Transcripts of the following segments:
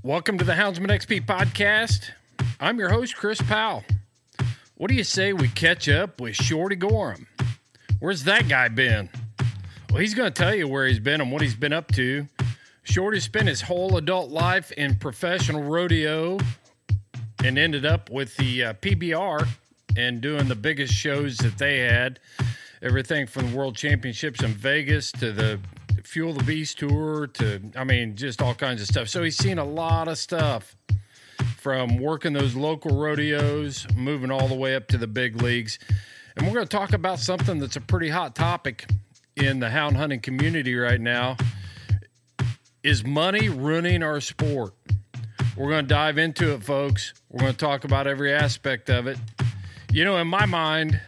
Welcome to the Houndsman XP Podcast. I'm your host, Chris Powell. What do you say we catch up with Shorty Gorham? Where's that guy been? Well, he's going to tell you where he's been and what he's been up to. Shorty spent his whole adult life in professional rodeo and ended up with the PBR and doing the biggest shows that they had. Everything from the World Championships in Vegas to the Fuel the Beast Tour to, just all kinds of stuff. So he's seen a lot of stuff from working those local rodeos, moving all the way up to the big leagues. And we're going to talk about something that's a pretty hot topic in the hound hunting community right now. Is money ruining our sport? We're going to dive into it, folks. We're going to talk about every aspect of it. You know, in my mind,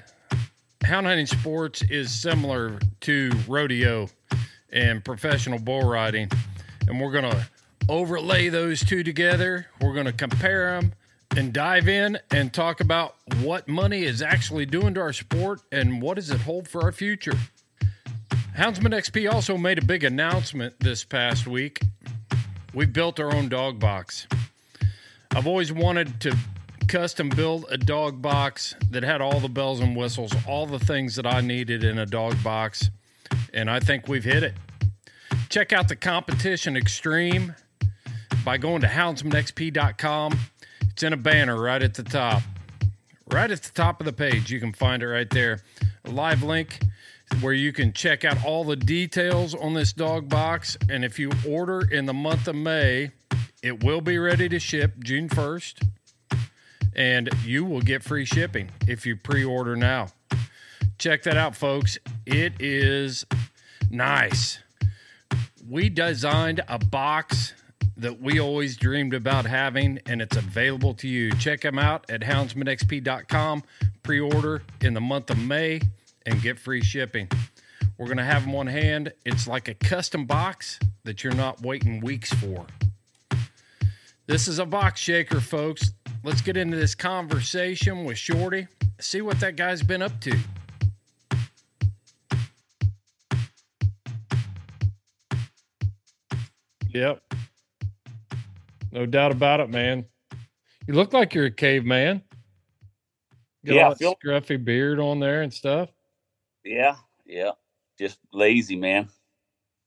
hound hunting sports is similar to rodeo and professional bull riding. And we're going to overlay those two together. We're going to compare them and dive in and talk about what money is actually doing to our sport and what does it hold for our future. Houndsman XP also made a big announcement this past week. We built our own dog box. I've always wanted to custom build a dog box that had all the bells and whistles, all the things that I needed in a dog box, and I think we've hit it. Check out the competition extreme by going to houndsmanxp.com. It's in a banner right at the top. Right at the top of the page, you can find it right there. A live link where you can check out all the details on this dog box. And if you order in the month of May, it will be ready to ship June 1st. And you will get free shipping if you pre-order now. Check that out, folks. It is nice. We designed a box that we always dreamed about having, and it's available to you. Check them out at houndsmanxp.com. Pre-order in the month of May and get free shipping. We're going to have them on hand. It's like a custom box that you're not waiting weeks for. This is a box shaker, folks. Let's get into this conversation with Shorty. See what that guy's been up to. Yep. No doubt about it, man. You look like you're a caveman. Got all that scruffy beard on there and stuff. Yeah. Just lazy, man.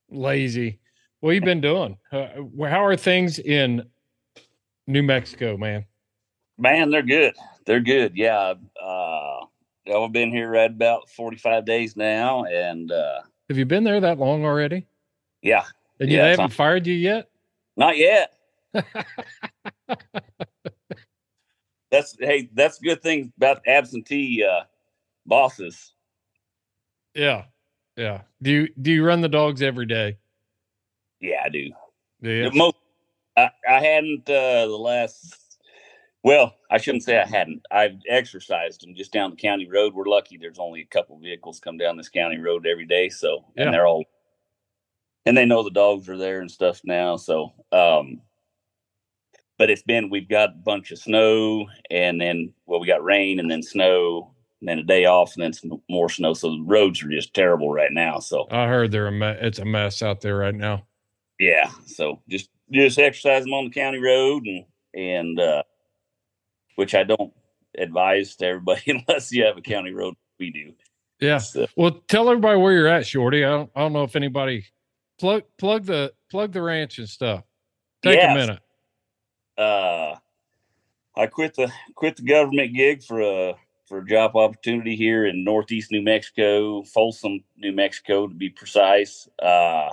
Lazy. What you been doing? How are things in New Mexico, man? Man, they're good. They're good. Yeah. I've been here right about 45 days now. And have you been there that long already? Yeah. And they haven't fired you yet? Not yet. That's a good thing about absentee bosses. Yeah. Do you run the dogs every day? Yeah, I do. Yeah. I hadn't I shouldn't say I hadn't. I've exercised them just down the county road. We're lucky there's only a couple vehicles come down this county road every day. So, and they're all, and they know the dogs are there and stuff now. So, but we've got a bunch of snow and then, we got rain and then snow and then a day off and then some more snow. So the roads are just terrible right now. So I heard it's a mess out there right now. Yeah. So just exercise them on the county road and which I don't advise to everybody unless you have a county road. We do. Yeah. So, well, tell everybody where you're at, Shorty. I don't know if anybody plug the ranch and stuff. Take a minute. I quit the government gig for a job opportunity here in Northeast New Mexico, Folsom, New Mexico, to be precise. Kind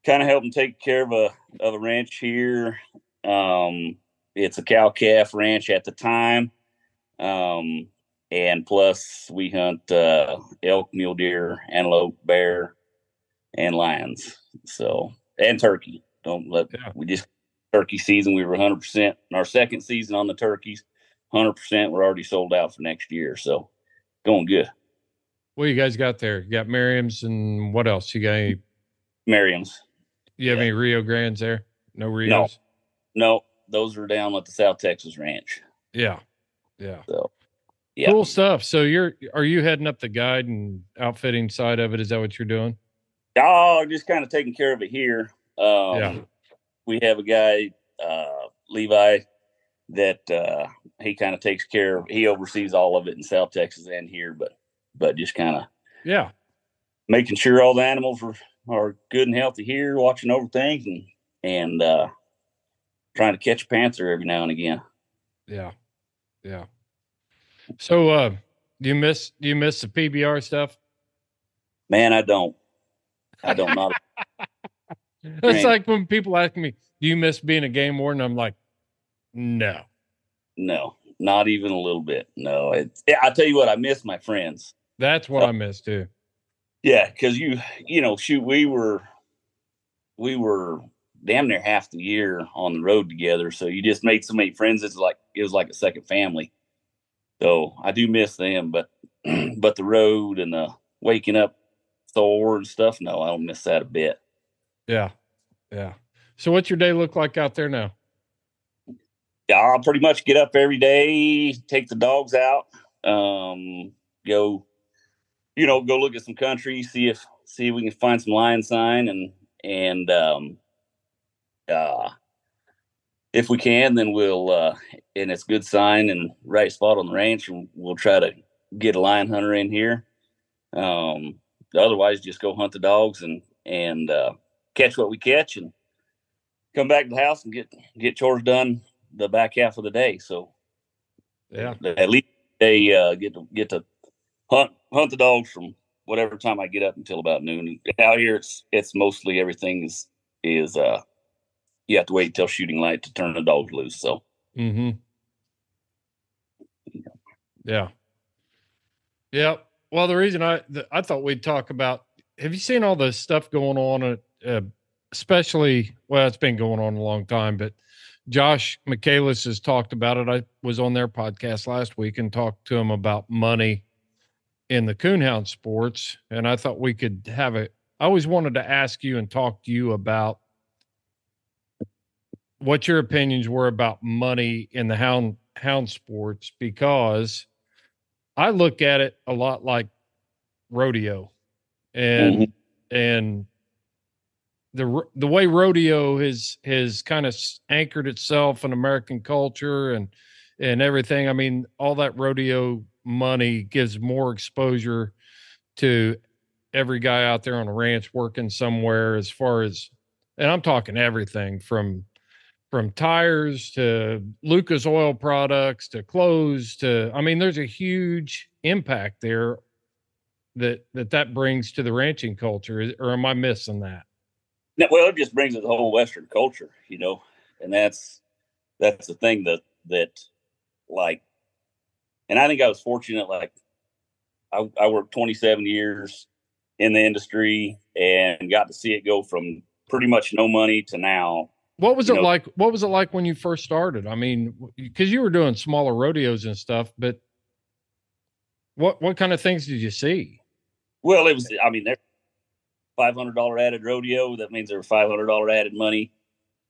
of helping take care of a ranch here. It's a cow-calf ranch at the time. And plus we hunt elk, mule deer, antelope, bear, and lions. So, and turkey. We just turkey season. We were 100% in our second season on the turkeys. 100%. We're already sold out for next year. So going good. What you guys got there? You got Merriam's and what else? You got any Merriam's? You have any Rio Grandes there? No Rios? No. Those are down at the South Texas Ranch. Yeah. So, yeah. Cool stuff. So are you heading up the guide and outfitting side of it? Is that what you're doing? Oh, just kind of taking care of it here. we have a guy, Levi, that he kind of takes care of. He oversees all of it in South Texas and here, but just kind of making sure all the animals are good and healthy here, watching over things, and trying to catch a panther every now and again. Yeah. So, do you miss the PBR stuff? Man, I don't not. It's like when people ask me, do you miss being a game warden? I'm like, no, not even a little bit. No, I tell you what, I miss my friends. That's what I miss too. Yeah. Cause shoot, we were damn near half the year on the road together. So you just made so many friends. It was like a second family. So I do miss them, but the road and the waking up sore and stuff, no, I don't miss that a bit. Yeah. So what's your day look like out there now? Yeah, I'll pretty much get up every day, take the dogs out, go look at some country, see if we can find some lion sign, and if we can, then we'll and it's good sign and right spot on the ranch, and we'll try to get a lion hunter in here. Otherwise, just go hunt the dogs and catch what we catch, and come back to the house and get chores done the back half of the day. So yeah, at least they get to hunt the dogs from whatever time I get up until about noon. Out here, it's mostly everything is you have to wait until shooting light to turn the dogs loose. So, yeah. Well, the reason I thought we'd talk about, have you seen all the stuff going on, especially, well, it's been going on a long time, but Josh Michaelis has talked about it. I was on their podcast last week and talked to him about money in the coonhound sports. And I thought we could I always wanted to ask you and talk to you about what your opinions were about money in the hound sports, because I look at it a lot like rodeo, and the way rodeo has kind of anchored itself in American culture and everything. I mean, all that rodeo money gives more exposure to every guy out there on a ranch working somewhere, as far as, and I'm talking everything from tires to Lucas oil products to clothes to, I mean, there's a huge impact there that brings to the ranching culture. Or am I missing that? Well, it just brings it the whole Western culture, and that's the thing that like, and I think I was fortunate. Like I worked 27 years in the industry and got to see it go from pretty much no money to now. What was it like? What was it like when you first started? I mean, because you were doing smaller rodeos and stuff, but what kind of things did you see? Well, it was, I mean, there's $500 added rodeo. That means there was $500 added money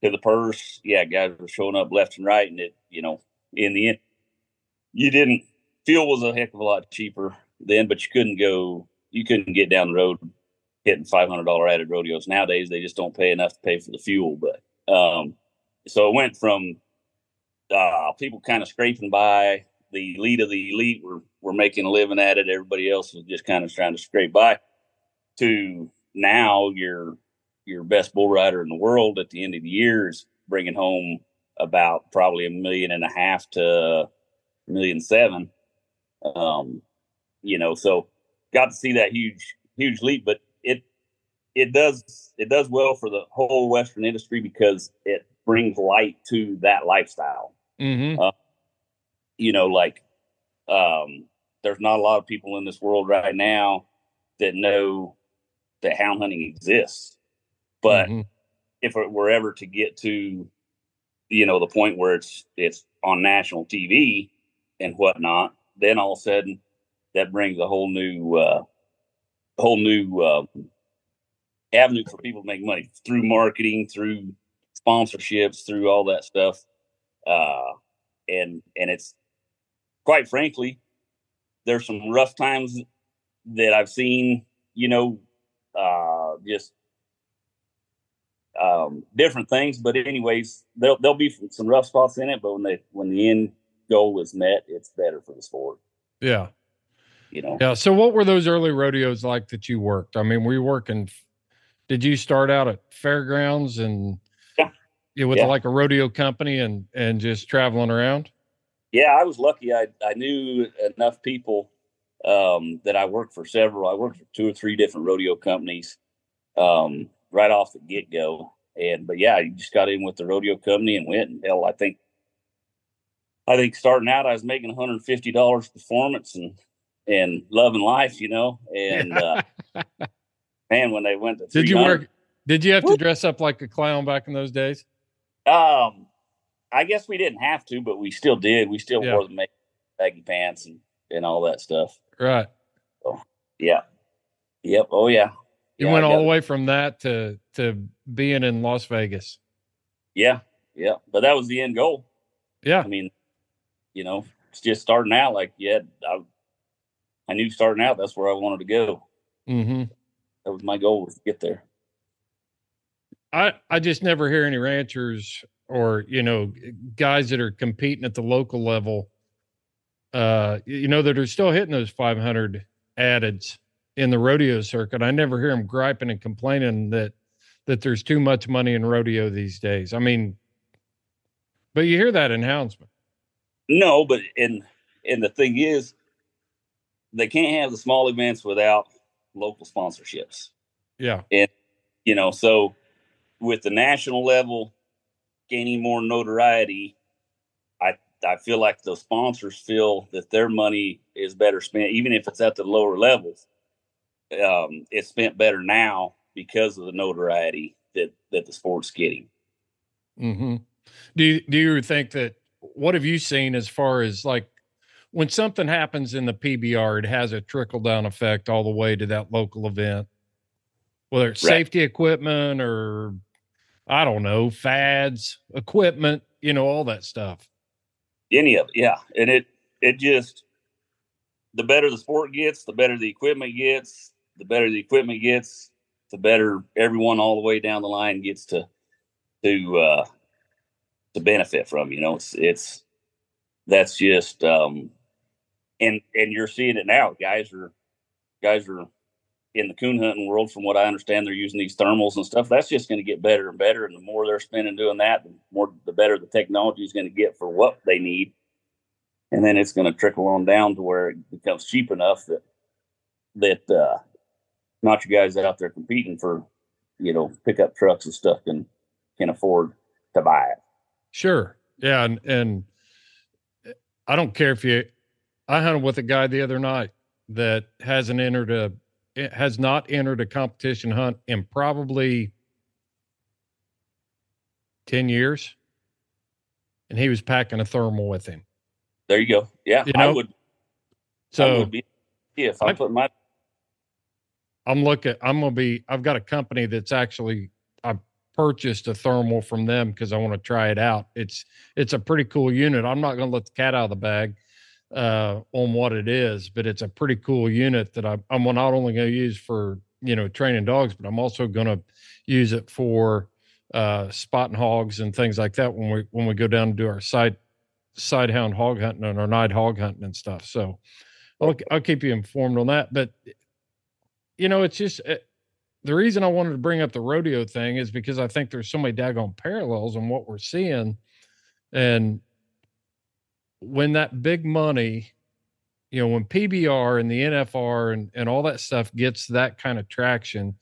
to the purse. Yeah, guys were showing up left and right, and it, in the end, fuel was a heck of a lot cheaper then, but you couldn't get down the road hitting $500 added rodeos. Nowadays, they just don't pay enough to pay for the fuel. But so it went from people kind of scraping by. The elite of the elite were making a living at it. Everybody else was just kind of trying to scrape by, to now your best bull rider in the world at the end of the year is bringing home about probably $1.5 million to $1.7 million. So got to see that huge leap, but it does well for the whole Western industry because it brings light to that lifestyle. There's not a lot of people in this world right now that know that hound hunting exists. But if it were ever to get to, the point where it's on national TV and whatnot, then all of a sudden that brings a whole new avenue for people to make money through marketing, through sponsorships, through all that stuff. And it's, quite frankly, there's some rough times that I've seen, just different things. But anyways, there'll be some rough spots in it, but when the end goal is met, it's better for the sport. Yeah. You know? Yeah. So what were those early rodeos like that you worked? I mean, were you working, did you start out at fairgrounds and with like a rodeo company and just traveling around? Yeah, I was lucky. I knew enough people that I worked for several. I worked for 2 or 3 different rodeo companies right off the get go. But yeah, you just got in with the rodeo company and went. And hell, I think starting out, I was making $150 performance and loving life, you know. And man, when they went to 300, did you have to dress up like a clown back in those days? I guess we didn't have to, but we still did. We still wore the baggy pants and all that stuff. Right. So, yeah. Yep. Oh yeah. You went all the way from that to being in Las Vegas. Yeah. Yeah. But that was the end goal. Yeah. I mean, you know, it's just starting out. Like, I knew starting out that's where I wanted to go. Mm-hmm. That was my goal, was to get there. I just never hear any ranchers or, you know, guys that are competing at the local level, you know, that are still hitting those 500 addeds in the rodeo circuit. I never hear them griping and complaining that there's too much money in rodeo these days. I mean, but you hear that in Houndsman. No, but and the thing is, they can't have the small events without local sponsorships. Yeah. And, you know, so with the national level gaining more notoriety, I feel like the sponsors feel that their money is better spent, even if it's at the lower levels. It's spent better now because of the notoriety that the sport's getting. Mm-hmm. Do you think that, what have you seen as far as like when something happens in the PBR, it has a trickle down effect all the way to that local event, whether it's safety equipment or I don't know, fads, equipment, you know, all that stuff. Any of it. Yeah. And it just, the better the sport gets, the better the equipment gets, the better the equipment gets, the better everyone all the way down the line gets to benefit from. You know, that's just and you're seeing it now. Guys are in the coon hunting world, from what I understand, they're using these thermals and stuff. That's just going to get better and better, and the more they're spending doing that, the better the technology is going to get for what they need. And then it's going to trickle on down to where it becomes cheap enough that not you guys out there competing for, you know, pickup trucks and stuff can afford to buy it. Sure. Yeah. And I don't care I hunted with a guy the other night that has not entered a competition hunt in probably 10 years. And he was packing a thermal with him. There you go. Yeah. You know? I would be, if I put my, I've got a company that's actually, I purchased a thermal from them because I want to try it out. It's a pretty cool unit. I'm not going to let the cat out of the bag on what it is, but it's a pretty cool unit that I'm not only going to use for, you know, training dogs, but I'm also going to use it for spotting hogs and things like that when we go down and do our side hound hog hunting and our night hog hunting and stuff. So I'll keep you informed on that. But, you know, it's just the reason I wanted to bring up the rodeo thing is because I think there's so many daggone parallels in what we're seeing. And when that big money, you know, when PBR and the NFR and all that stuff gets that kind of traction,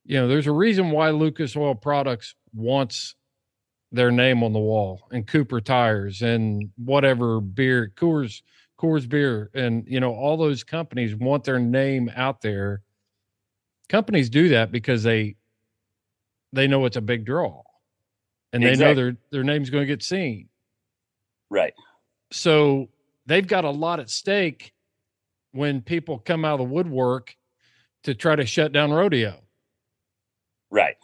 you know, there's a reason why Lucas Oil Products wants their name on the wall, and Cooper Tires and whatever beer, Coors Beer, and, you know, all those companies want their name out there. Companies do that because they know it's a big draw, and they know their name's going to get seen. Right. So they've got a lot at stake when people come out of the woodwork to try to shut down rodeo. Right.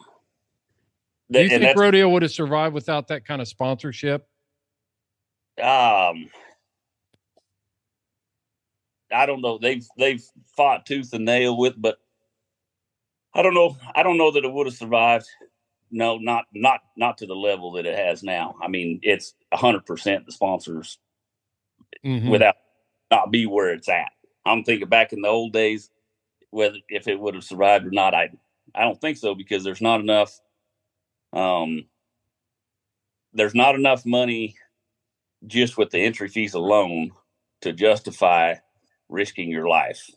Do you think rodeo would have survived without that kind of sponsorship? I don't know. They've fought tooth and nail with, but I don't know that it would have survived no, not to the level that it has now. I mean, it's 100% the sponsors without not be where it's at. I'm thinking back in the old days, whether if it would have survived or not, I don't think so, because there's not enough money just with the entry fees alone to justify risking your life.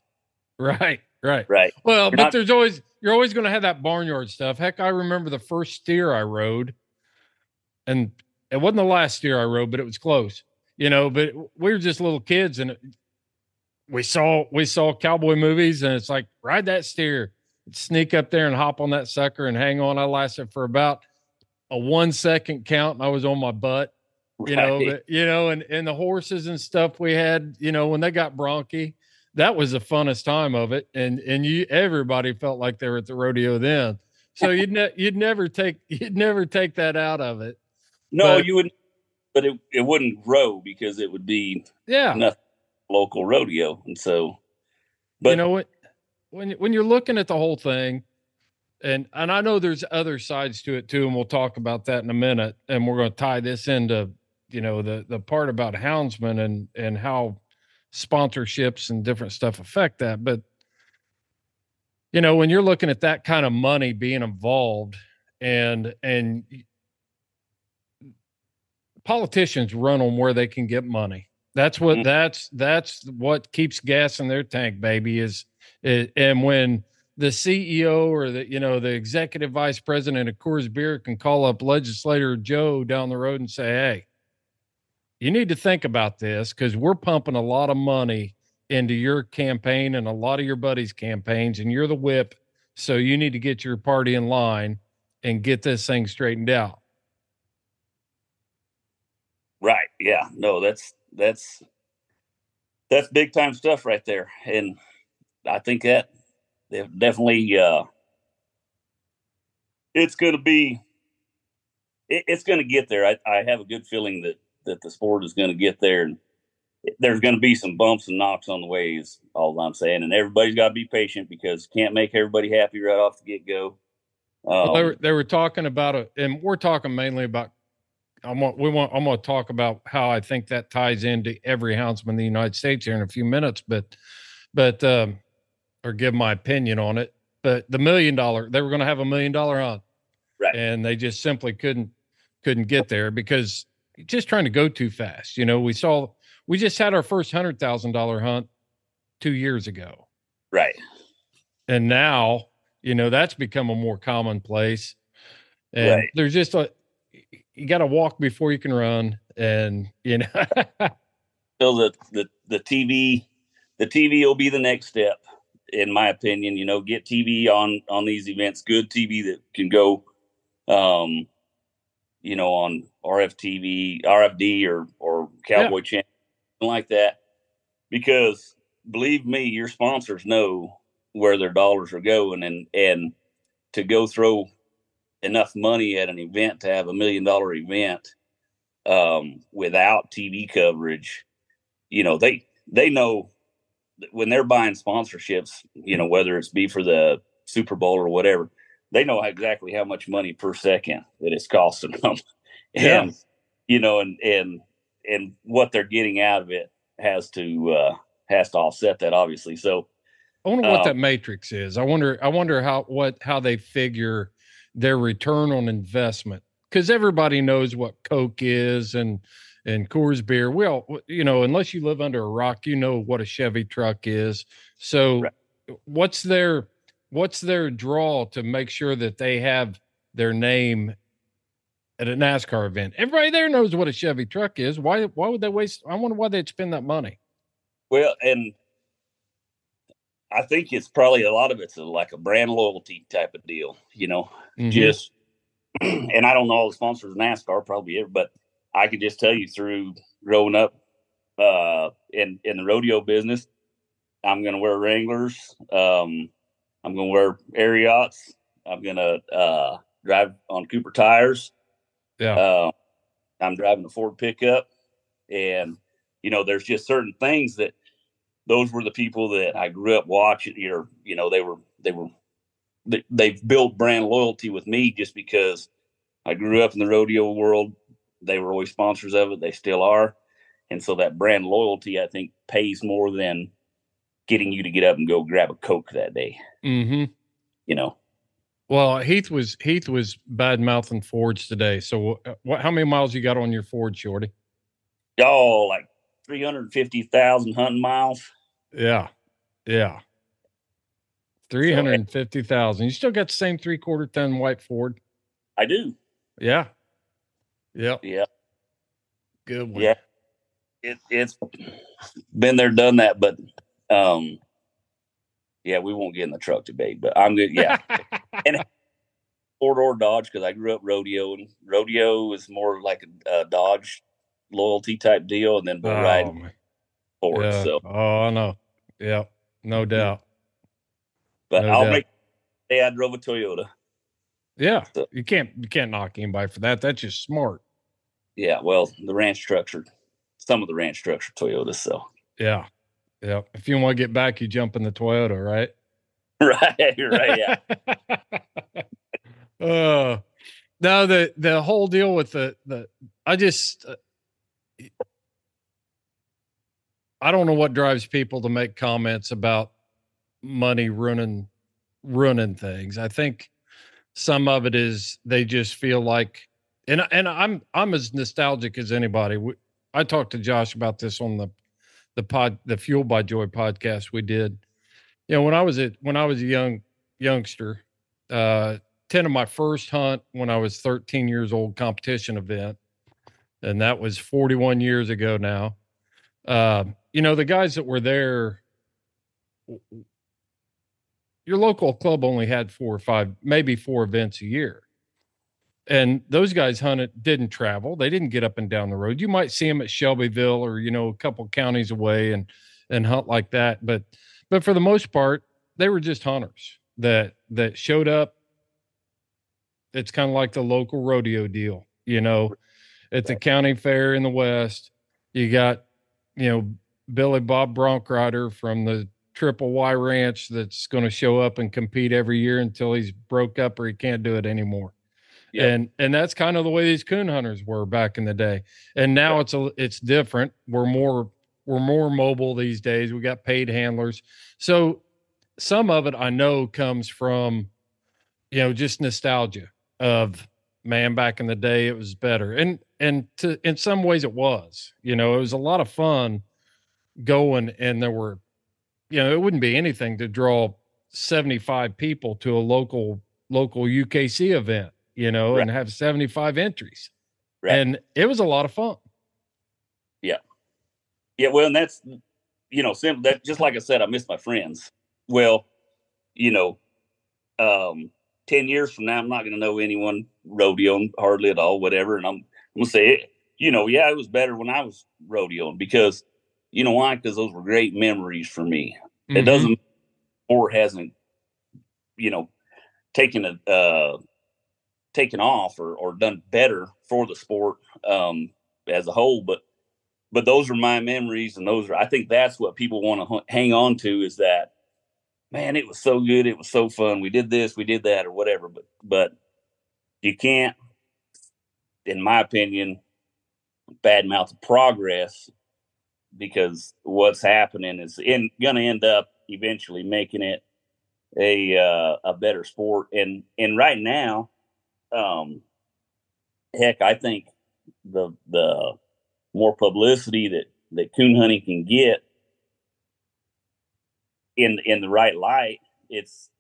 Right. Right. Well, but you're always going to have that barnyard stuff. Heck, I remember the first steer I rode, and it wasn't the last steer I rode, but it was close, but we were just little kids, and we saw cowboy movies, and it's like, ride that steer, sneak up there and hop on that sucker and hang on. I lasted for about a 1 second count, and I was on my butt, Right. and the horses and stuff we had, when they got bronky, that was the funnest time of it. And everybody felt like they were at the rodeo then. So you'd never take that out of it. No, you wouldn't, but it wouldn't grow because it would be nothing local rodeo. And so, but when you're looking at the whole thing, and I know there's other sides to it too, and we'll talk about that in a minute. And we're going to tie this into, the part about houndsmen and how sponsorships and different stuff affect that. But, when you're looking at that kind of money being involved, and politicians run on where they can get money. That's what keeps gas in their tank, baby, and when the CEO or the executive vice president of Coors Beer can call up legislator Joe down the road and say, hey, you need to think about this, because we're pumping a lot of money into your campaign and a lot of your buddies' campaigns, and you're the whip. So you need to get your party in line and get this thing straightened out. Right. Yeah. No, that's big time stuff right there. And I think that definitely, it's going to get there. I have a good feeling that the sport is going to get there, and there's going to be some bumps and knocks on the way, is all I'm saying. And everybody's got to be patient, because can't make everybody happy right off the get go. They were talking about it, and we're talking mainly about, I'm going to talk about how I think that ties into every houndsman in the United States here in a few minutes, but or give my opinion on it. But the $1 million, they were going to have $1 million hunt, right? And they just simply couldn't get there, because just trying to go too fast. We just had our first $100,000 hunt 2 years ago, right? And now, that's become a more commonplace. And there's just you got to walk before you can run. And, so the TV will be the next step, in my opinion. Get TV on these events, good TV that can go, on RFD or Cowboy Channel, like that. Because believe me, your sponsors know where their dollars are going, and to go throw enough money at an event to have $1 million event without TV coverage, they know when they're buying sponsorships, whether it's be for the Super Bowl or whatever, they know exactly how much money per second that it's costing them. And and what they're getting out of it has to offset that, obviously. So I wonder what that matrix is. I wonder how they figure their return on investment, because everybody knows what Coke is and Coors Beer. Well, unless you live under a rock, what a Chevy truck is. So what's their draw to make sure that they have their name at a NASCAR event? Everybody there knows what a Chevy truck is. Why would they waste? I wonder why they'd spend that money. Well, and I think it's probably a lot of it's like a brand loyalty type of deal, just, and I don't know all the sponsors of NASCAR, probably, but I could just tell you through growing up in the rodeo business, I'm going to wear Wranglers. I'm going to wear Ariats. I'm going to drive on Cooper tires. Yeah. I'm driving a Ford pickup, and there's just certain things that those were the people that I grew up watching. They were they've built brand loyalty with me just because I grew up in the rodeo world. They were always sponsors of it. They still are. And so that brand loyalty, I think, pays more than getting you to get up and go grab a Coke that day. Mm-hmm. You know. Well, Heath was bad mouthing Fords today. So how many miles you got on your Ford, Shorty? Oh, like 350,000 hunting miles. Yeah. 350,000. You still got the same 3/4 ton white Ford? I do. Yeah. Yep. Yeah. Good one. Yeah. It's been there, done that, but yeah, we won't get in the truck today, but I'm good. Yeah. And four-door Dodge, because I grew up rodeo, and rodeo is more like a Dodge loyalty type deal, and then bull riding Ford. Yeah. So I know. Yeah, no doubt. But make say I drove a Toyota. Yeah. So, you can't knock anybody for that. That's just smart. Yeah, well, some of the ranch structure Toyotas, so. Yeah. If you want to get back, you jump in the Toyota, right? Right, yeah. Now the whole deal with I don't know what drives people to make comments about money ruining things. I think some of it is they just feel like, and I'm as nostalgic as anybody. I talked to Josh about this on the Fuel by Joy podcast we did. You know, when I was a youngster, 10 of my first hunt when I was 13 years old, competition event, and that was 41 years ago now. You know, the guys that were there, your local club only had 4 or 5, maybe 4 events a year. And those guys didn't travel. They didn't get up and down the road. You might see them at Shelbyville or, you know, a couple counties away and hunt like that. But for the most part, they were just hunters that showed up. It's kind of like the local rodeo deal, you know, at the county fair in the West. You got, you know, Billy Bob Bronkrider from the Triple Y Ranch that's going to show up and compete every year until he's broke up or he can't do it anymore. Yep. And that's kind of the way these coon hunters were back in the day. And now it's different. We're more mobile these days. We got paid handlers. So some of it I know comes from, you know, just nostalgia of, man, back in the day it was better. And in some ways it was, you know, it was a lot of fun going, and there were, you know, it wouldn't be anything to draw 75 people to a local UKC event, you know, right, and have 75 entries. Right. And it was a lot of fun. Yeah. Yeah. Well, and that's, you know, simple. That, just like I said, I miss my friends. Well, you know, 10 years from now, I'm not going to know anyone rodeoing hardly at all, whatever. And I'm going to say, you know, yeah, it was better when I was rodeoing, because, you know why? Because those were great memories for me. Mm-hmm. It doesn't, or hasn't, you know, taken off or done better for the sport as a whole. But those are my memories, and I think that's what people want to hang on to, is that, man, it was so good. It was so fun. We did this, we did that, or whatever. But you can't, in my opinion, badmouth the progress, because what's happening is going to end up eventually making it a better sport. And right now, heck, I think the more publicity that coon hunting can get in the right light, it's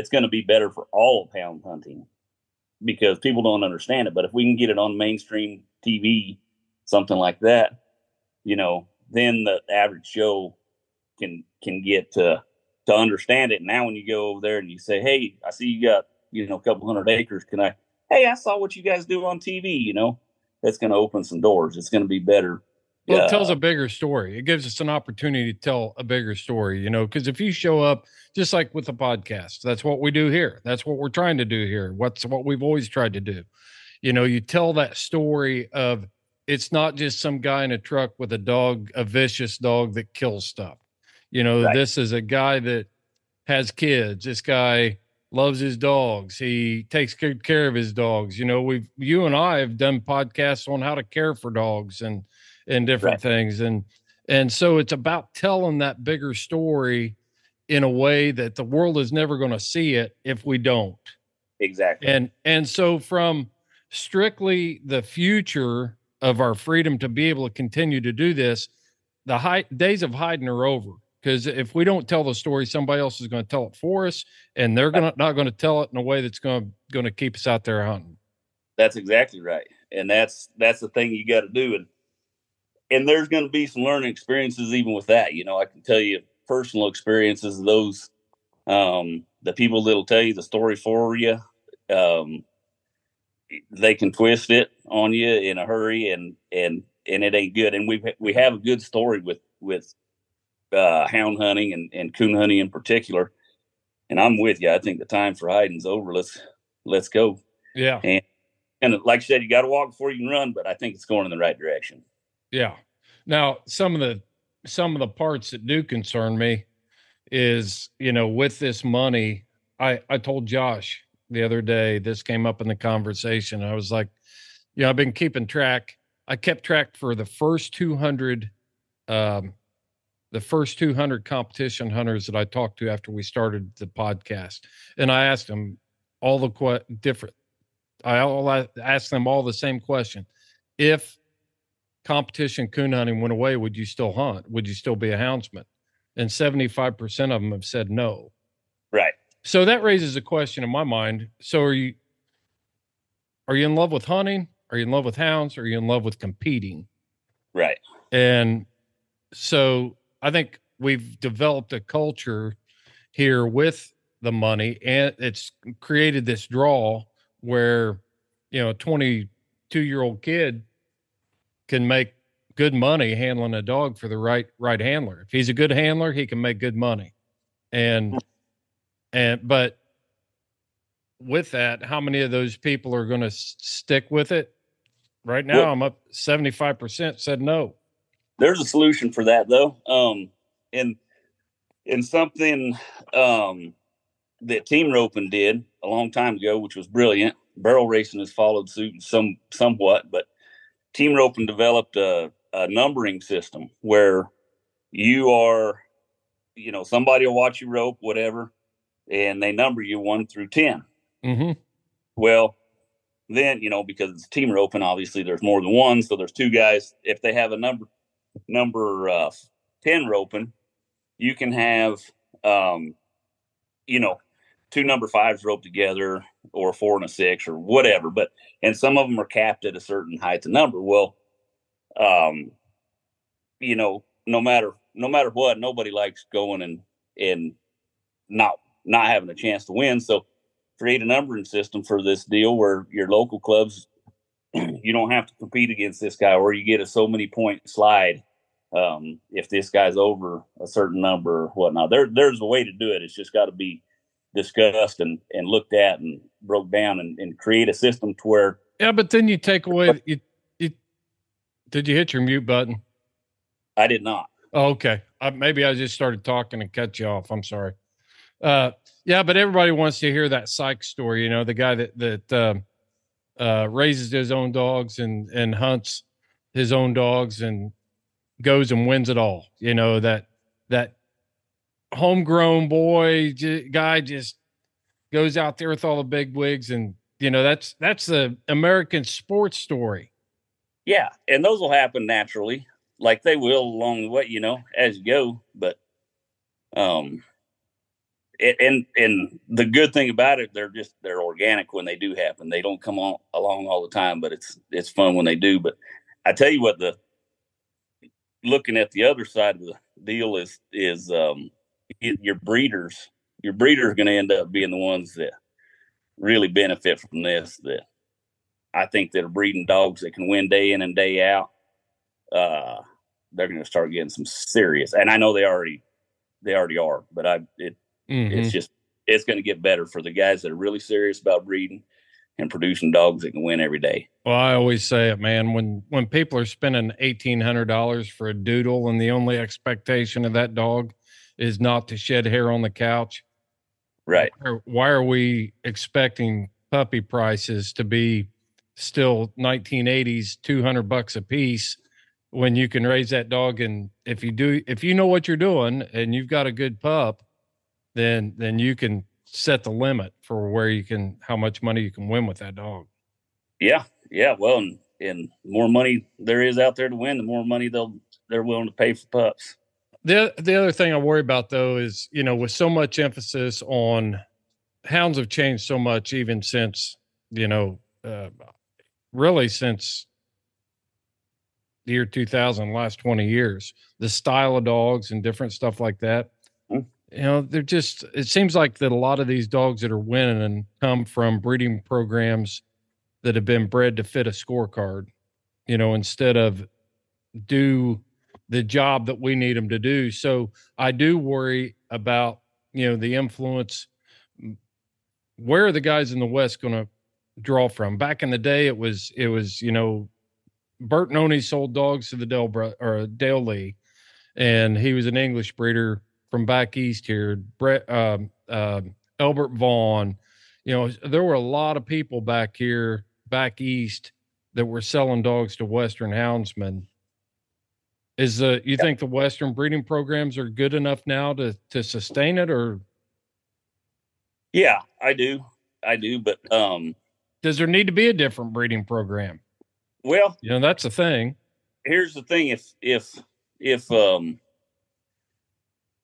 going to be better for all of hound hunting, because people don't understand it. But if we can get it on mainstream TV, something like that, you know, then the average Joe can get to understand it. Now, when you go over there and you say, hey, I see you got, you know, a couple 100 acres. Hey, I saw what you guys do on TV, you know, that's going to open some doors. It's going to be better. Well, it tells a bigger story. It gives us an opportunity to tell a bigger story, you know, because if you show up, just like with the podcast, that's what we do here. That's what we're trying to do here. What we've always tried to do. You know, you tell that story of, it's not just some guy in a truck with a vicious dog that kills stuff. You know, right. This is a guy that has kids. This guy loves his dogs. He takes good care of his dogs. You know, you and I have done podcasts on how to care for dogs and different things. And so it's about telling that bigger story in a way that the world is never going to see it if we don't. Exactly. And so from strictly the future of our freedom to be able to continue to do this, the days of hiding are over. Because if we don't tell the story, somebody else is going to tell it for us, and they're not going to tell it in a way that's going to keep us out there hunting. That's exactly right, and that's the thing you got to do, and there's going to be some learning experiences even with that. You know, I can tell you personal experiences of those, the people that'll tell you the story for you. They can twist it on you in a hurry, and it ain't good. And we have a good story with hound hunting and coon hunting in particular. And I'm with you. I think the time for hiding's over. Let's go. Yeah. And like I said, you got to walk before you can run, but I think it's going in the right direction. Yeah. Now, some of the parts that do concern me is, you know, with this money, I told Josh the other day, this came up in the conversation. I was like, you know, I've been keeping track. I kept track for the first 200 competition hunters that I talked to after we started the podcast. And I asked them all the I asked them all the same question. If competition coon hunting went away, would you still hunt? Would you still be a houndsman? And 75% of them have said no. Right. So that raises a question in my mind. So are you in love with hunting? Are you in love with hounds? Or are you in love with competing? Right. And so I think we've developed a culture here with the money, and it's created this draw where, you know, a 22-year-old kid can make good money handling a dog for the right handler. If he's a good handler, he can make good money. But with that, how many of those people are going to stick with it? Right now, I'm up 75% said no. There's a solution for that, though. In something that Team Roping did a long time ago, which was brilliant. Barrel racing has followed suit somewhat, but Team Roping developed a numbering system where you are, you know, somebody will watch you rope, whatever, and they number you 1 through 10. Mm-hmm. Well, then, you know, because it's Team Roping, obviously there's more than one, so there's two guys. If they have a number 10 roping, you can have, you know, 2 number 5s roped together, or a 4 and a 6 or whatever. And some of them are capped at a certain height of number. Well, you know, no matter what, nobody likes going and not having a chance to win. So create a numbering system for this deal where your local clubs, you don't have to compete against this guy, or you get a so many point slide if this guy's over a certain number or whatnot. There's a way to do it. It's just got to be discussed and looked at and broke down and create a system to where. Yeah, but then you take away. Did you hit your mute button? I did not. Oh, okay. Maybe I just started talking and cut you off. I'm sorry. Yeah, but everybody wants to hear that psych story. You know, the guy that raises his own dogs and hunts his own dogs and goes and wins it all. You know, that homegrown boy guy just goes out there with all the big wigs, and you know, that's the American sports story. Yeah. And those will happen naturally, like they will along the way, you know, as you go. But, and the good thing about it, they're organic when they do happen. They don't come along all the time, but it's fun when they do. But I tell you what, looking at the other side of the deal is your breeders. Your breeders are going to end up being the ones that really benefit from this. That I think that are breeding dogs that can win day in and day out. They're going to start getting some serious, and I know they already are, but it's going to get better for the guys that are really serious about breeding and producing dogs that can win every day. Well, I always say it, man, when people are spending $1,800 for a doodle and the only expectation of that dog is not to shed hair on the couch, Right. Why are we expecting puppy prices to be still 1980s, $200 a piece when you can raise that dog? And if you know what you're doing and you've got a good pup, then you can set the limit for how much money you can win with that dog. Yeah. Yeah. Well, and the more money there is out there to win, the more money they're willing to pay for pups. The other thing I worry about though is, with so much emphasis on hounds have changed so much, even since, really since the year 2000, last 20 years, the style of dogs and different stuff like that. They're just, it seems like that a lot of these dogs that are winning come from breeding programs that have been bred to fit a scorecard, instead of do the job that we need them to do. So I do worry about, the influence. Where are the guys in the West going to draw from? Back in the day, it was, Bert Noney sold dogs to the Dale Lee, and he was an English breeder from back east here. Albert Vaughn, there were a lot of people back east that were selling dogs to Western houndsmen. You think the Western breeding programs are good enough now to sustain it, or? Yeah, I do. But, does there need to be a different breeding program? Well, that's the thing. Here's the thing.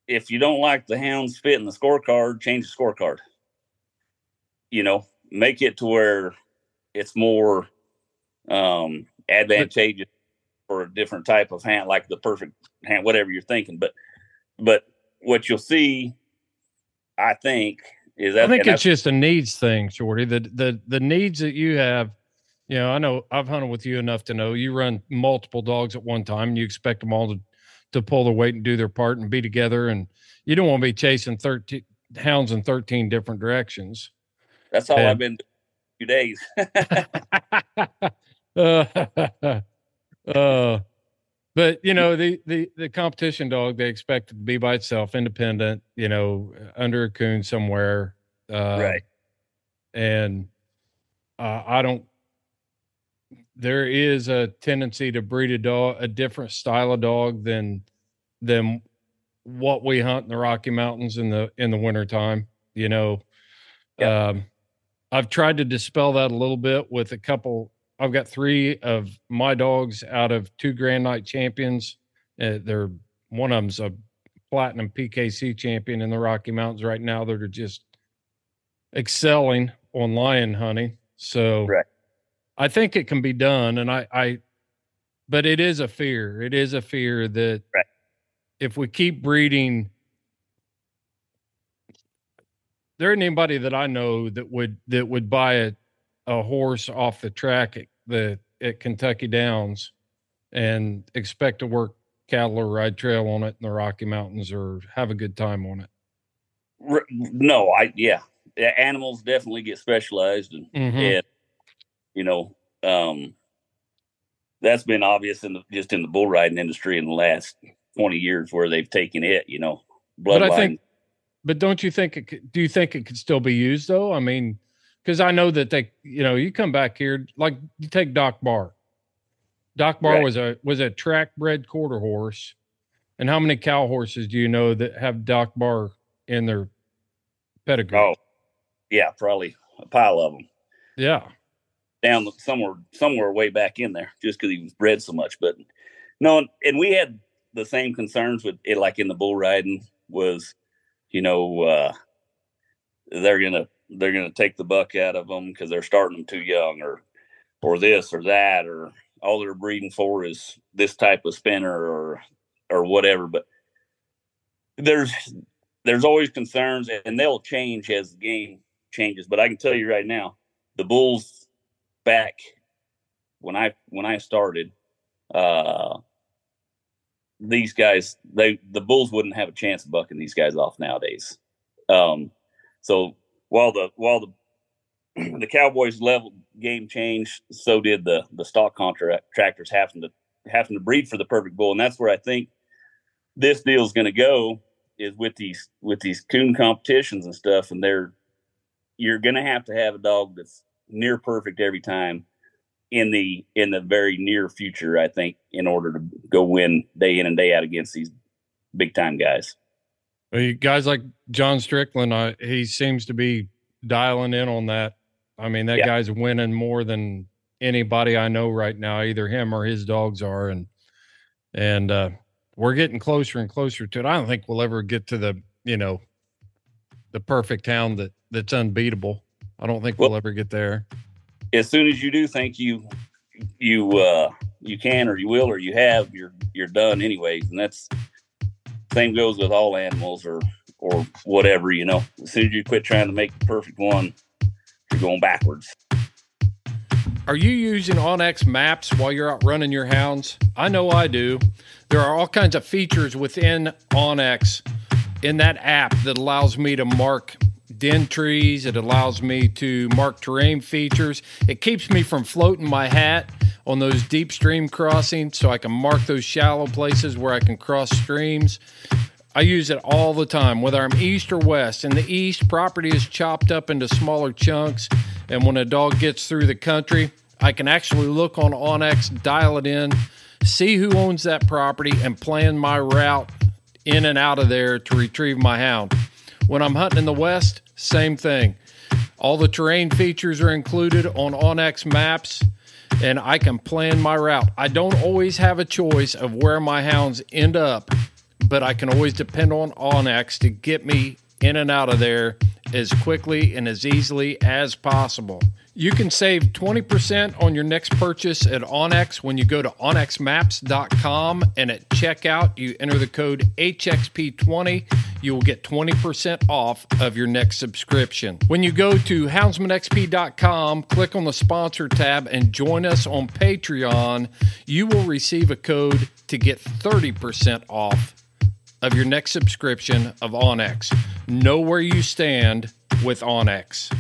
If you don't like the hounds fit in the scorecard, change the scorecard. Make it to where it's more advantageous for a different type of hound, like the perfect hound, whatever you're thinking. But what you'll see, I think, is that it's just a needs thing, Shorty. The needs that you have. I know I've hunted with you enough to know you run multiple dogs at one time and you expect them all to pull their weight and do their part and be together. And you don't want to be chasing 13 hounds in 13 different directions. That's all I've been doing 2 days. But the competition dog, they expect it to be by itself, independent, under a coon somewhere. Right. And there is a tendency to breed a different style of dog than what we hunt in the Rocky Mountains in the wintertime. I've tried to dispel that a little bit with a couple. I've got 3 of my dogs out of 2 Grand Night champions. One of them's a platinum PKC champion in the Rocky Mountains right now that are just excelling on lion hunting. So right. I think it can be done. And but it is a fear. It is a fear that right. If we keep breeding, there ain't anybody that I know that would buy a horse off the track at Kentucky Downs and expect to work cattle or ride trail on it in the Rocky Mountains or have a good time on it. No, animals definitely get specialized and that's been obvious just in the bull riding industry in the last 20 years where they've taken it, bloodline. But don't you think do you think it could still be used though? I mean, because I know that you come back here, like you take Doc Barr. Doc Barr right. was a track bred quarter horse. And how many cow horses do you know that have Doc Barr in their pedigree? Oh, yeah, probably a pile of them. Yeah. Down somewhere way back in there, just because he was bred so much. But no, and we had the same concerns with it, like in the bull riding was, they're gonna take the buck out of them because they're starting them too young, or this or that, or all they're breeding for is this type of spinner or whatever. But there's always concerns, and they'll change as the game changes. But I can tell you right now, the bulls back when I started, these guys, the bulls wouldn't have a chance of bucking these guys off nowadays. So while the Cowboys level game changed, so did the stock contractors having to breed for the perfect bull. And that's where I think this deal is going to go, is with these coon competitions and stuff, and you're going to have a dog that's near perfect every time in the very near future, I think, in order to go win day in and day out against these big time guys. Guys like John Strickland, he seems to be dialing in on that. I mean, that guy's winning more than anybody I know right now, either him or his dogs are. And we're getting closer and closer to it. I don't think we'll ever get to the perfect hound that's unbeatable. I don't think we'll ever get there. As soon as you do think you can, or you will, or you have, you're done anyways. And that's same goes with all animals or whatever, as soon as you quit trying to make the perfect one, you're going backwards. Are you using onX maps while you're out running your hounds? I know I do. There are all kinds of features within onX in that app that allows me to mark den trees. It allows me to mark terrain features. It keeps me from floating my hat on those deep stream crossings, so I can mark those shallow places where I can cross streams. I use it all the time, whether I'm east or west. In the east, property is chopped up into smaller chunks, and when a dog gets through the country, I can actually look on onX, dial it in, see who owns that property, and plan my route in and out of there to retrieve my hound. When I'm hunting in the west, same thing. All the terrain features are included on onX maps, and I can plan my route. I don't always have a choice of where my hounds end up, but I can always depend on onX to get me in and out of there as quickly and as easily as possible. You can save 20% on your next purchase at onX when you go to onxmaps.com, and at checkout, you enter the code HXP20. You will get 20% off of your next subscription. When you go to houndsmanxp.com, click on the sponsor tab and join us on Patreon, you will receive a code to get 30% off of your next subscription of onX. Know where you stand with onX.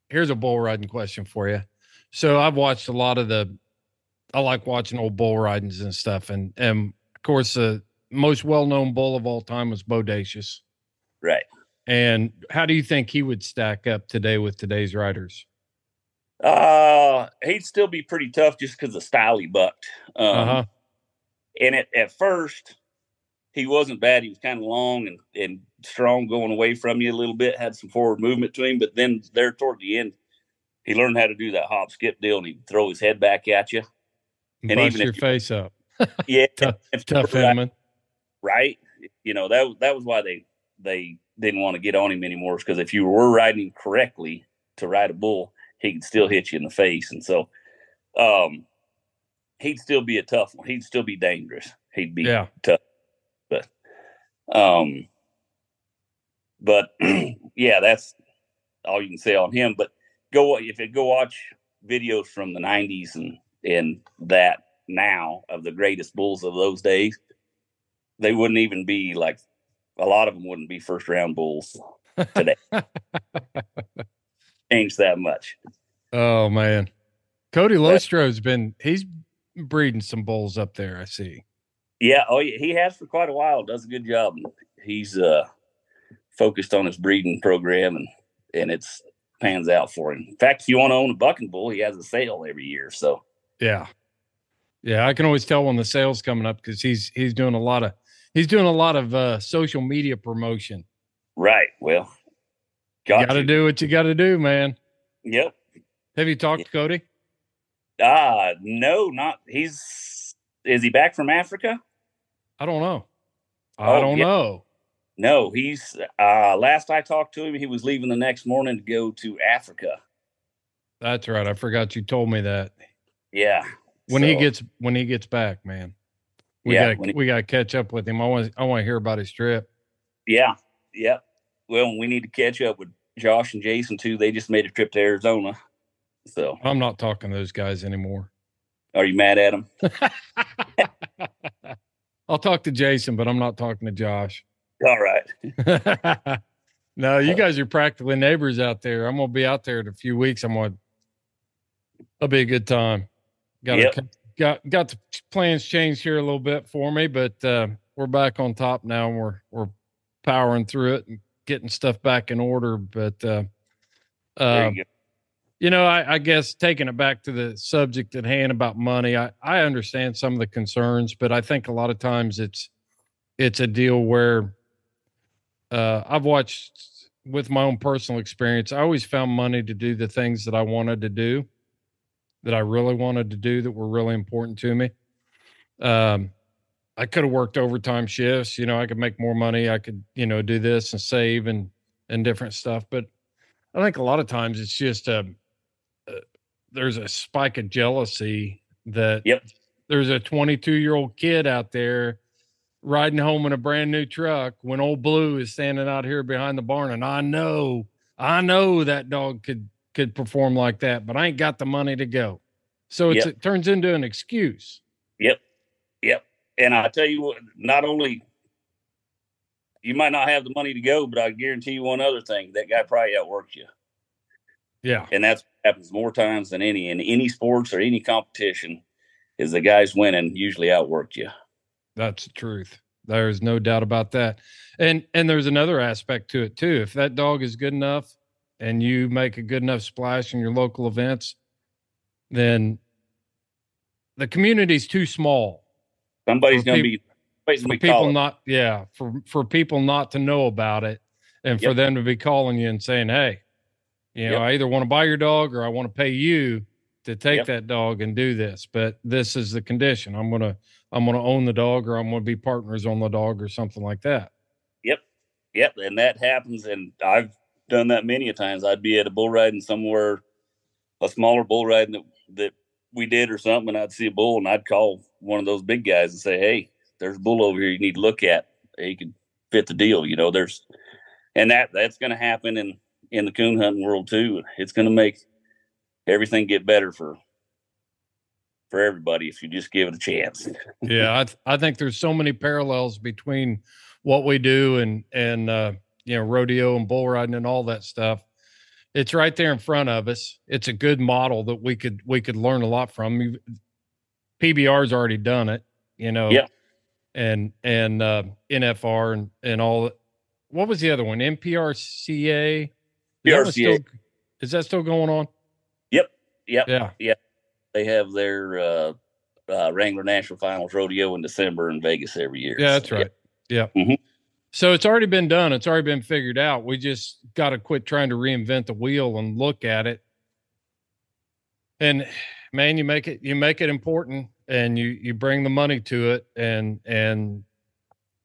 Here's a bull riding question for you. So I've watched a lot of I like watching old bull ridings and stuff. And of course, the most well-known bull of all time was Bodacious. Right. And how do you think he would stack up today with today's riders? He'd still be pretty tough just because of the style he bucked. And at first, he wasn't bad. He was kind of long and strong going away from you a little bit, had some forward movement to him. But then there toward the end, he learned how to do that hop skip deal, and he'd throw his head back at you. And bust even your face up. Yeah. tough animal. Right. That was why they didn't want to get on him anymore, because if you were riding correctly to ride a bull, he could still hit you in the face. And so he'd still be a tough one. He'd still be dangerous. He'd be tough. But yeah, that's all you can say on him. But go watch videos from the 90s and that now of the greatest bulls of those days, they wouldn't even be like, a lot of them wouldn't be first round bulls today. Changed that much. Oh man. Cody Lostro's he's breeding some bulls up there, I see. Yeah. Oh yeah. He has for quite a while. Does a good job. He's focused on his breeding program, and it's pans out for him. In fact, if you want to own a bucking bull, he has a sale every year. So yeah, I can always tell when the sale's coming up, because he's doing a lot of social media promotion. Right. Well, got to do what you got to do, man. Yep. Have you talked to Cody? No, not. Is he back from Africa? I don't know. I don't know. No, he's last I talked to him, he was leaving the next morning to go to Africa. That's right. I forgot you told me that. Yeah. When he gets back, man, we gotta catch up with him. I want to hear about his trip. Yeah. Yep. Well, we need to catch up with Josh and Jason too. They just made a trip to Arizona. So I'm not talking to those guys anymore. Are you mad at them? I'll talk to Jason, but I'm not talking to Josh. All right. No, you guys are practically neighbors out there. I'm going to be out there in a few weeks. It'll be a good time. Got got the plans changed here a little bit for me, but we're back on top now, and we're powering through it and getting stuff back in order. But There you go. I guess taking it back to the subject at hand about money, I understand some of the concerns, but I think a lot of times it's a deal where I've watched with my own personal experience. I always found money to do the things that I wanted to do, that I really wanted to do, that were really important to me. I could have worked overtime shifts. I could make more money. I could, do this and save and different stuff. But I think a lot of times it's just there's a spike of jealousy that there's a 22-year-old kid out there riding home in a brand new truck when old Blue is standing out here behind the barn. And I know that dog could perform like that, but I ain't got the money to go. So it turns into an excuse. Yep. And I tell you what, not only you might not have the money to go, but I guarantee you one other thing, that guy probably outworked you. Yeah. And that's what happens more times than in any sports or any competition, is the guys winning usually outworked you. That's the truth. There's no doubt about that. And there's another aspect to it too. If that dog is good enough and you make a good enough splash in your local events, then the community's too small. Somebody's going to be people for people not to know about it, and for them to be calling you and saying, "Hey, I either want to buy your dog or I want to pay you to take that dog and do this, but this is the condition. I'm going to own the dog, or I'm going to be partners on the dog, or something like that." Yep. And that happens. And I've done that many a times. I'd be at a bull riding somewhere, a smaller bull riding that we did or something, and I'd see a bull and I'd call one of those big guys and say, "Hey, there's a bull over here you need to look at. He could fit the deal." And that's going to happen in the coon hunting world too. It's going to make everything get better for everybody if you just give it a chance. Yeah. I think there's so many parallels between what we do and rodeo and bull riding and all that stuff. It's right there in front of us. It's a good model that we could learn a lot from. PBR's already done it, and NFR and all. What was the other one? NPRCA. PRCA. Is that still going on? Yep. Yeah. They have their Wrangler National Finals rodeo in December in Vegas every year. Yeah, that's right. Yeah. Mm-hmm. So it's already been done. It's already been figured out. We just got to quit trying to reinvent the wheel and look at it. And man, you make it important, and you bring the money to it, and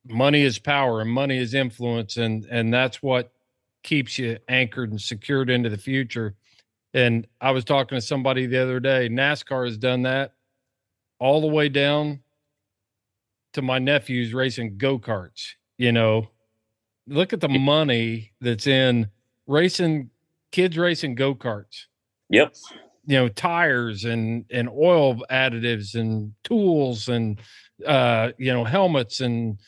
money is power and money is influence. And that's what keeps you anchored and secured into the future. And I was talking to somebody the other day. NASCAR has done that all the way down to my nephews racing go-karts. Look at the money that's in kids racing go-karts. Yep. Tires and oil additives and tools and, helmets and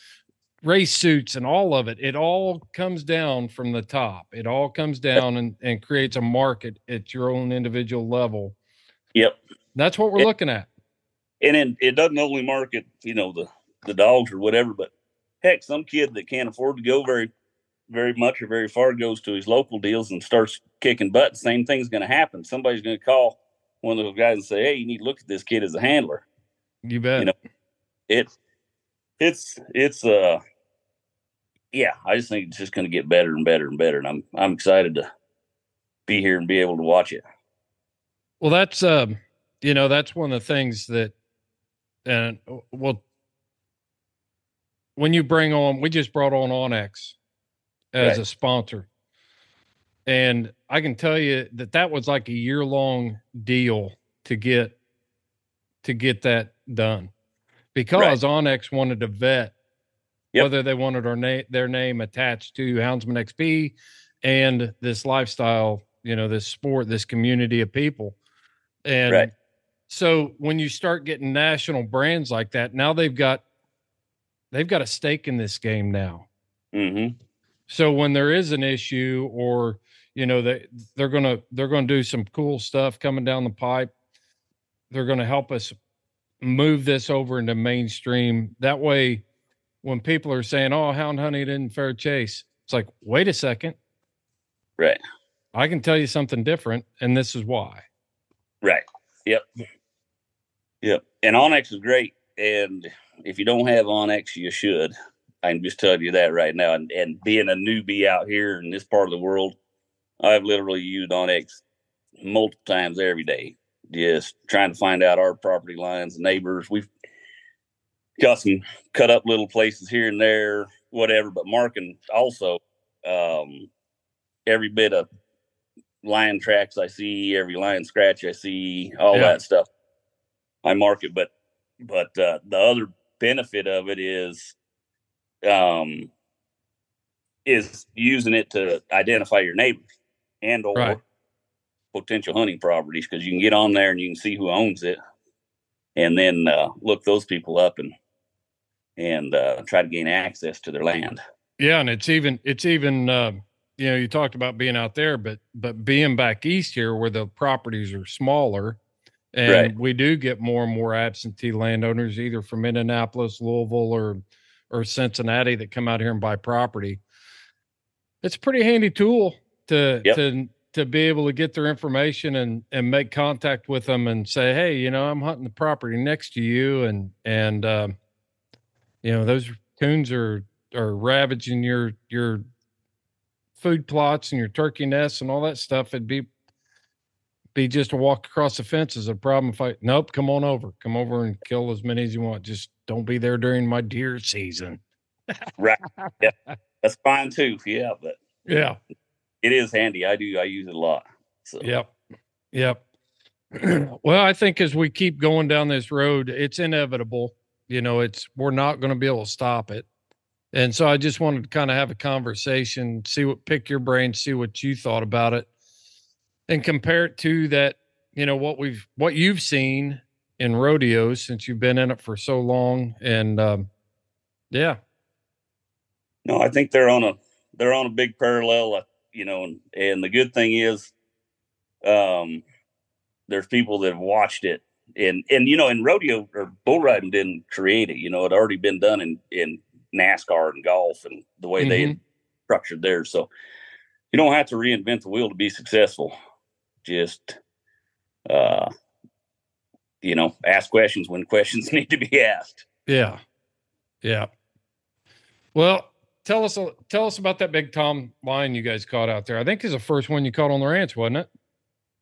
race suits and all of it. It all comes down from the top. It all comes down and creates a market at your own individual level. Yep. That's what we're looking at. And it doesn't only market, the dogs or whatever, but heck, some kid that can't afford to go very, very much or very far goes to his local deals and starts kicking butt. Same thing's going to happen. Somebody's going to call one of those guys and say, "Hey, you need to look at this kid as a handler." You bet. I just think it's just going to get better and better and better. And I'm excited to be here and be able to watch it. Well, that's that's one of the things that, when you we just brought on Onyx as a sponsor. And I can tell you that was like a year-long deal to get that done, because Onyx wanted to vet whether they wanted their name attached to Houndsman XP and this lifestyle, this sport, this community of people. And so when you start getting national brands like that, now they've got a stake in this game now. Mm-hmm. So when there is an issue, or they're gonna do some cool stuff coming down the pipe, they're gonna help us move this over into mainstream. That way, when people are saying, "Oh, hound hunting isn't fair chase," it's like, wait a second, Right. I can tell you something different, and this is why. Right. Yep. Yep. And Onyx is great. And if you don't have Onyx, you should. I can just tell you that right now. And being a newbie out here in this part of the world, I've literally used Onyx multiple times every day, just trying to find out our property lines, neighbors. We've got some cut up little places here and there, whatever, but marking also every bit of line tracks I see, every line scratch I see, all that stuff. I mark it, but the other benefit of it is using it to identify your neighbors and or potential hunting properties, because you can get on there and you can see who owns it, and then look those people up and try to gain access to their land. Yeah, and it's even you know, you talked about being out there, but being back east here where the properties are smaller. And we do get more and more absentee landowners, either from Indianapolis, Louisville, or Cincinnati, that come out here and buy property. It's a pretty handy tool to be able to get their information and make contact with them and say, hey, you know, I'm hunting the property next to you, and you know, those coons are ravaging your food plots and your turkey nests and all that stuff. It'd be just a walk across the fence is a problem. Nope, come over and kill as many as you want. Just don't be there during my deer season. Right. Yeah. That's fine too. Yeah. But yeah, it is handy. I use it a lot. So. Yep. Well, I think as we keep going down this road, it's inevitable. You know, we're not going to be able to stop it. And so I just wanted to kind of have a conversation, pick your brain, see what you thought about it, and compare it to that, you know, what you've seen in rodeos since you've been in it for so long. And yeah. No, I think they're on a big parallel, you know, and the good thing is there's people that have watched it, and you know, in rodeo or bull riding didn't create it, you know, it had already been done in NASCAR and golf and the way they had structured theirs. So you don't have to reinvent the wheel to be successful. Just, you know, ask questions when questions need to be asked. Yeah. Yeah. Well, tell us about that big Tom line you guys caught out there. I think it's the first one you caught on the ranch, wasn't it?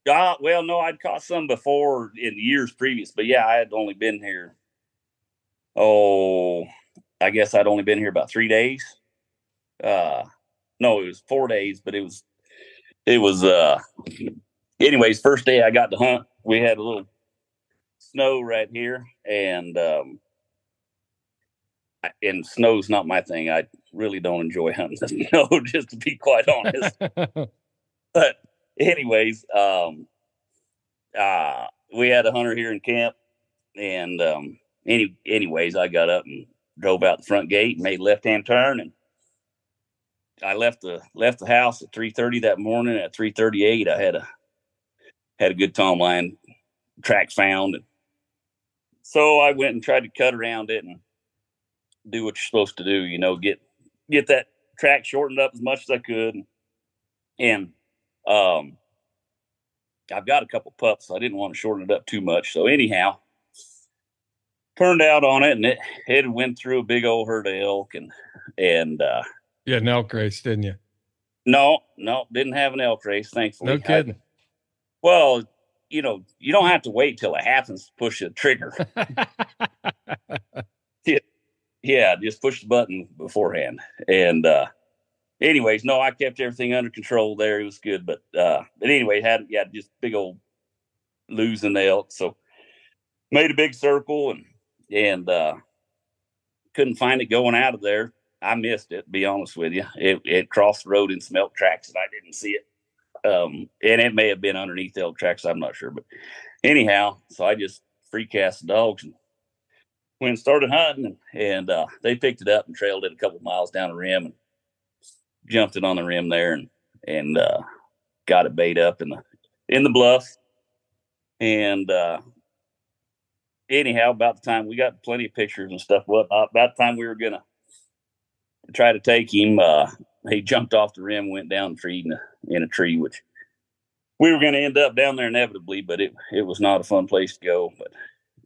Well, no, I'd caught some before in years previous, but yeah, I had only been here. Oh, I guess I'd only been here about 3 days. No, it was 4 days, but it was, anyways, first day I got to hunt, we had a little snow right here, and snow's not my thing. I really don't enjoy hunting the snow, just to be quite honest. But anyways, we had a hunter here in camp, and anyways, I got up and drove out the front gate and made a left-hand turn, and I left the house at 3:30 that morning. At 3:38, I had a good tom line track found, and so I went and tried to cut around it and do what you're supposed to do, you know, get that track shortened up as much as I could. And I've got a couple pups, so I didn't want to shorten it up too much. So anyhow, turned out on it, and it went through a big old herd of elk, and you had an elk race, didn't you? No, didn't have an elk race, thankfully. No kidding. Well, you know, you don't have to wait till it happens to push the trigger. Yeah, just push the button beforehand. And anyways, no, I kept everything under control there. It was good. But anyway, had just big old losing the elk. So made a big circle and couldn't find it going out of there. I missed it, to be honest with you. It crossed the road in some elk tracks, and I didn't see it. And it may have been underneath the elk tracks. I'm not sure. But anyhow, so I just free cast the dogs and went and started hunting, and they picked it up and trailed it a couple miles down the rim and jumped it on the rim there and got it bait up in the bluff. And anyhow, about the time we got plenty of pictures and stuff, whatnot, about the time we were going to try to take him, he jumped off the rim, went down the tree in a tree, which we were going to end up down there inevitably, but it was not a fun place to go. But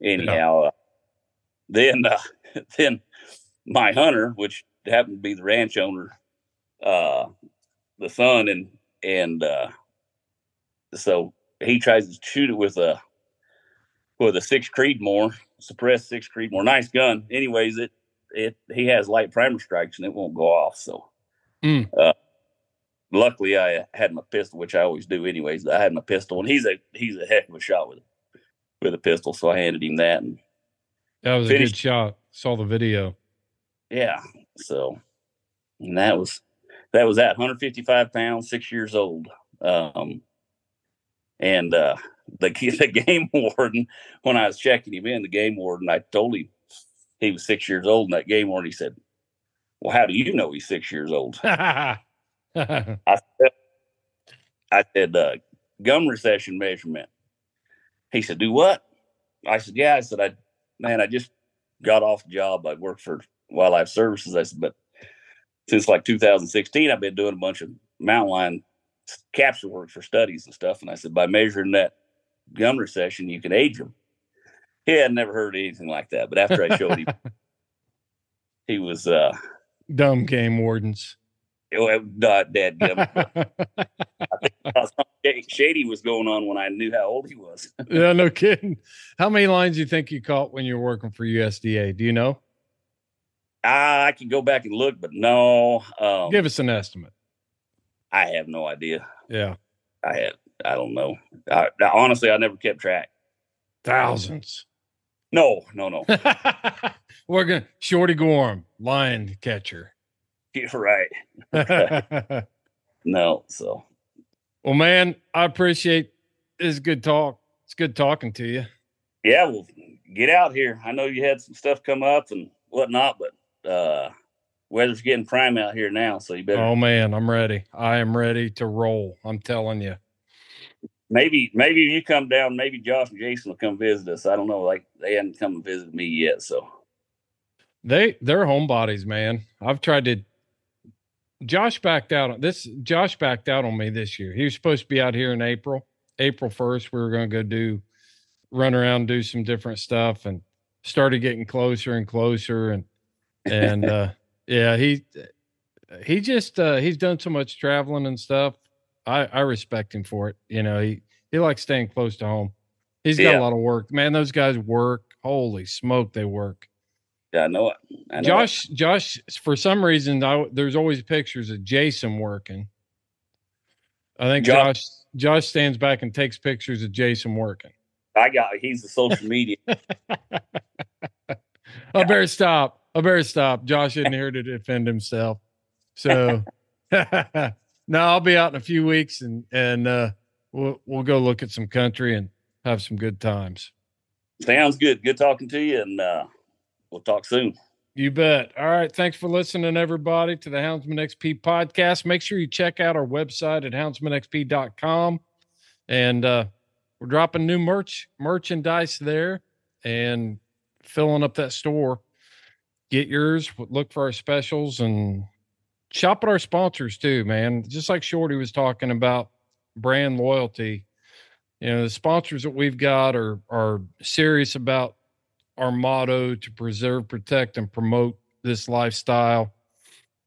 anyhow, then my hunter, which happened to be the ranch owner, the son, and so he tries to shoot it with a 6 Creedmoor, suppressed 6 Creedmoor, nice gun. Anyways, he has light primer strikes and it won't go off. So, luckily I had my pistol, which I always do anyways. I had my pistol, and he's a heck of a shot with a pistol. So I handed him that, and that was a good shot. Saw the video. Yeah. So, and that was 155 pounds, 6 years old. And the game warden, when I was checking him in, the game warden, I told him he was 6 years old, and that game warden, he said, "Well, how do you know he's 6 years old?" I said, gum recession measurement. He said, "Do what?" I said, "Yeah." I said, I just got off the job. I worked for Wildlife Services. I said, but since like 2016, I've been doing a bunch of mountain lion capture work for studies and stuff. And I said, by measuring that gum recession, you can age them. He had never heard anything like that. But after I showed him, he was dumb game wardens. Dad gum. I think shady was going on when I knew how old he was. Yeah, no kidding. How many lines do you think you caught when you were working for USDA? Do you know? I can go back and look, but no. Give us an estimate. I have no idea. Yeah. I don't know. Honestly, I never kept track. Thousands. No. We're going to Shorty Gorham, lion catcher. You're right. No, so. Well, man, I appreciate this. Good talk. It's good talking to you. Yeah, well, get out here. I know you had some stuff come up and whatnot, but weather's getting prime out here now, so you better. Oh man, I'm ready. I am ready to roll. I'm telling you. Maybe you come down. Maybe Josh and Jason will come visit us. I don't know. Like, they hadn't come and visited me yet, so. They're homebodies, man. I've tried to. Josh backed out on me this year. He was supposed to be out here in April 1st. We were going to go run around, do some different stuff, and started getting closer and closer. And yeah, he just, he's done so much traveling and stuff. I respect him for it. You know, he likes staying close to home. He's got a lot of work, man. Those guys work. Holy smoke, they work. Yeah, I know it. Josh, for some reason, there's always pictures of Jason working. I think Josh stands back and takes pictures of Jason working. He's the social media. I better stop. Josh isn't here to defend himself. So no, I'll be out in a few weeks and we'll go look at some country and have some good times. Sounds good. Good talking to you, and we'll talk soon. You bet. All right. Thanks for listening, everybody, to the Houndsman XP podcast. Make sure you check out our website at houndsmanxp.com. And we're dropping new merchandise there and filling up that store. Get yours. Look for our specials and shop at our sponsors too, man. Just like Shorty was talking about brand loyalty. You know, the sponsors that we've got are serious about our motto to preserve, protect, and promote this lifestyle.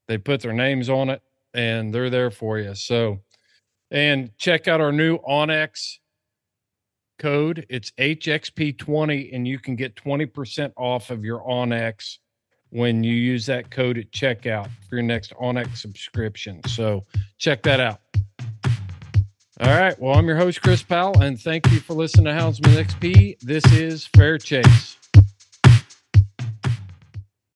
They put their names on it and they're there for you. So, and check out our new Onyx code. It's HXP20, and you can get 20% off of your Onyx when you use that code at checkout for your next Onyx subscription. So check that out. All right. Well, I'm your host, Chris Powell, and thank you for listening to Houndsman XP. This is Fair Chase.